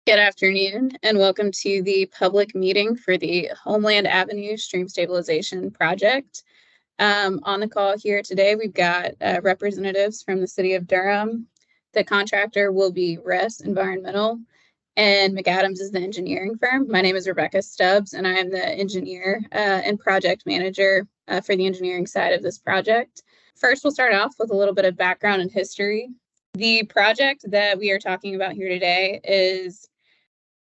Good afternoon, and welcome to the public meeting for the Homeland Avenue Stream Stabilization Project. On the call here today, we've got representatives from the City of Durham. The contractor will be RES Environmental, and McAdams is the engineering firm. My name is Rebecca Stubbs, and I am the engineer and project manager for the engineering side of this project. First, we'll start off with a little bit of background and history. The project that we are talking about here today is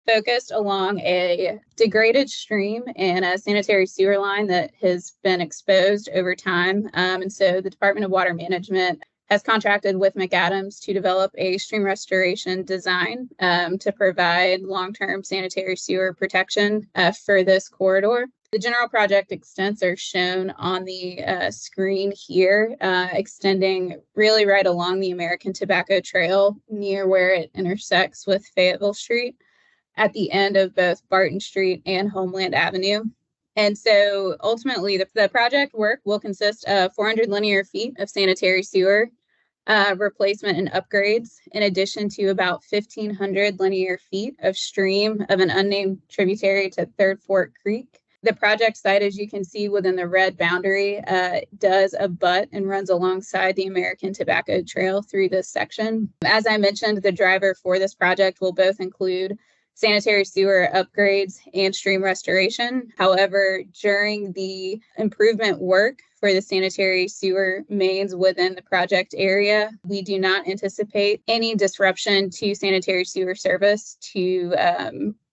focused along a degraded stream and a sanitary sewer line that has been exposed over time. And so the Department of Water Management has contracted with McAdams to develop a stream restoration design to provide long-term sanitary sewer protection for this corridor. The general project extents are shown on the screen here, extending really right along the American Tobacco Trail near where it intersects with Fayetteville Street, at the end of both Barton Street and Homeland Avenue. And so ultimately, the project work will consist of 400 linear feet of sanitary sewer replacement and upgrades, in addition to about 1,500 linear feet of stream of an unnamed tributary to Third Fork Creek. The project site, as you can see within the red boundary, does abut and runs alongside the American Tobacco Trail through this section. As I mentioned, the driver for this project will both include sanitary sewer upgrades and stream restoration. However, during the improvement work for the sanitary sewer mains within the project area, we do not anticipate any disruption to sanitary sewer service to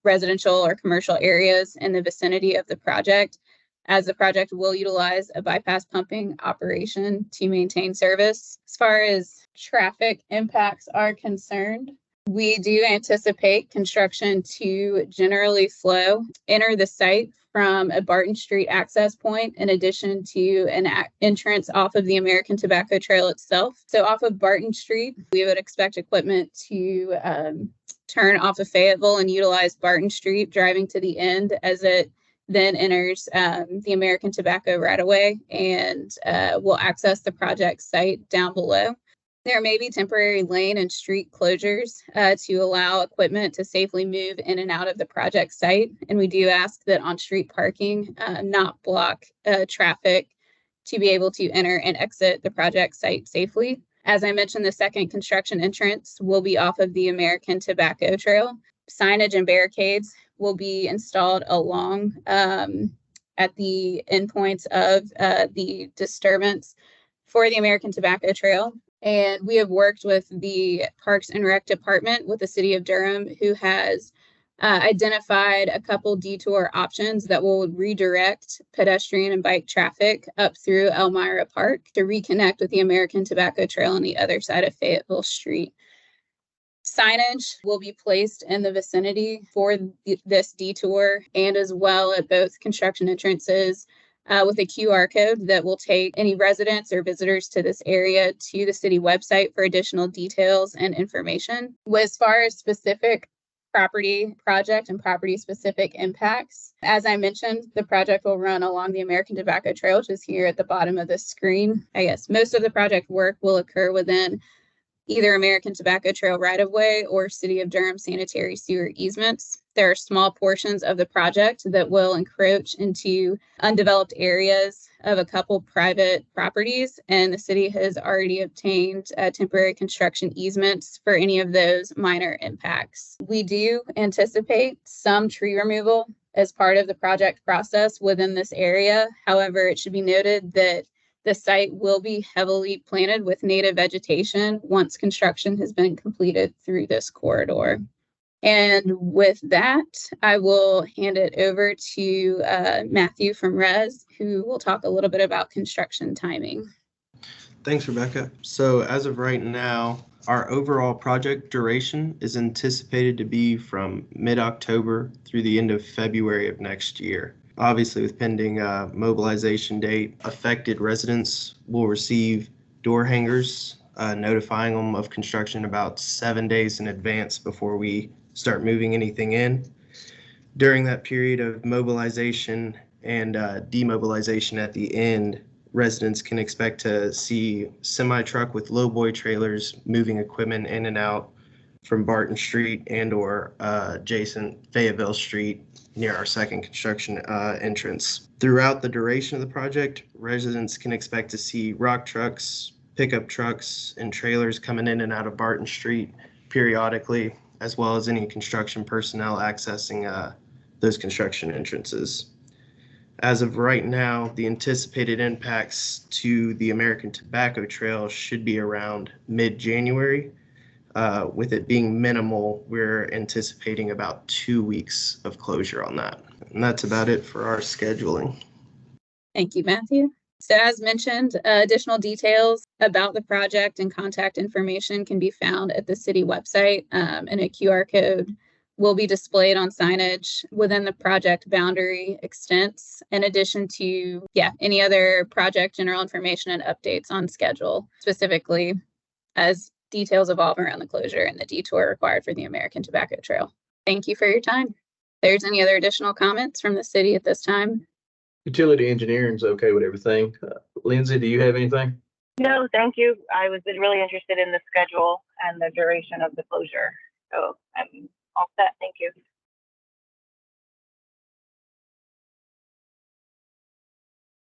residential or commercial areas in the vicinity of the project, as the project will utilize a bypass pumping operation to maintain service. As far as traffic impacts are concerned, we do anticipate construction to generally enter the site from a Barton Street access point, in addition to an entrance off of the American Tobacco Trail itself. So off of Barton Street, we would expect equipment to turn off of Fayetteville and utilize Barton Street, driving to the end as it then enters the American Tobacco right-of-way and will access the project site down below. There may be temporary lane and street closures to allow equipment to safely move in and out of the project site. And we do ask that on-street parking not block traffic to be able to enter and exit the project site safely. As I mentioned, the second construction entrance will be off of the American Tobacco Trail. Signage and barricades will be installed along at the endpoints of the disturbance for the American Tobacco Trail. And we have worked with the Parks and Rec Department with the City of Durham, who has identified a couple detour options that will redirect pedestrian and bike traffic up through Elmira Park to reconnect with the American Tobacco Trail on the other side of Fayetteville Street. Signage will be placed in the vicinity for this detour and as well at both construction entrances, with a QR code that will take any residents or visitors to this area to the city website for additional details and information. As far as specific property project and property specific impacts, as I mentioned, the project will run along the American Tobacco Trail, which is here at the bottom of the screen. I guess most of the project work will occur within either American Tobacco Trail right-of-way or City of Durham sanitary sewer easements. There are small portions of the project that will encroach into undeveloped areas of a couple private properties, and the city has already obtained temporary construction easements for any of those minor impacts. We do anticipate some tree removal as part of the project process within this area. However, it should be noted that the site will be heavily planted with native vegetation once construction has been completed through this corridor. And with that, I will hand it over to Matthew from RES, who will talk a little bit about construction timing. Thanks, Rebecca. So as of right now, our overall project duration is anticipated to be from mid-October through the end of February of next year. Obviously, with pending mobilization date, affected residents will receive door hangers notifying them of construction about 7 days in advance before we start moving anything in. During that period of mobilization and demobilization at the end, residents can expect to see semi-truck with lowboy trailers moving equipment in and out from Barton Street and/or adjacent Fayetteville Street near our second construction entrance. Throughout the duration of the project, residents can expect to see rock trucks, pickup trucks, and trailers coming in and out of Barton Street periodically, as well as any construction personnel accessing those construction entrances. As of right now, the anticipated impacts to the American Tobacco Trail should be around mid-January. With it being minimal, we're anticipating about 2 weeks of closure on that. And that's about it for our scheduling. Thank you, Matthew. So as mentioned, additional details about the project and contact information can be found at the city website, and a QR code will be displayed on signage within the project boundary extents, in addition to any other project general information and updates on schedule, specifically as details evolve around the closure and the detour required for the American Tobacco Trail. Thank you for your time. If there's any other additional comments from the city at this time? Utility engineering's okay with everything. Lindsay, do you have anything? No, thank you. I was really interested in the schedule and the duration of the closure. So I'm all set. Thank you.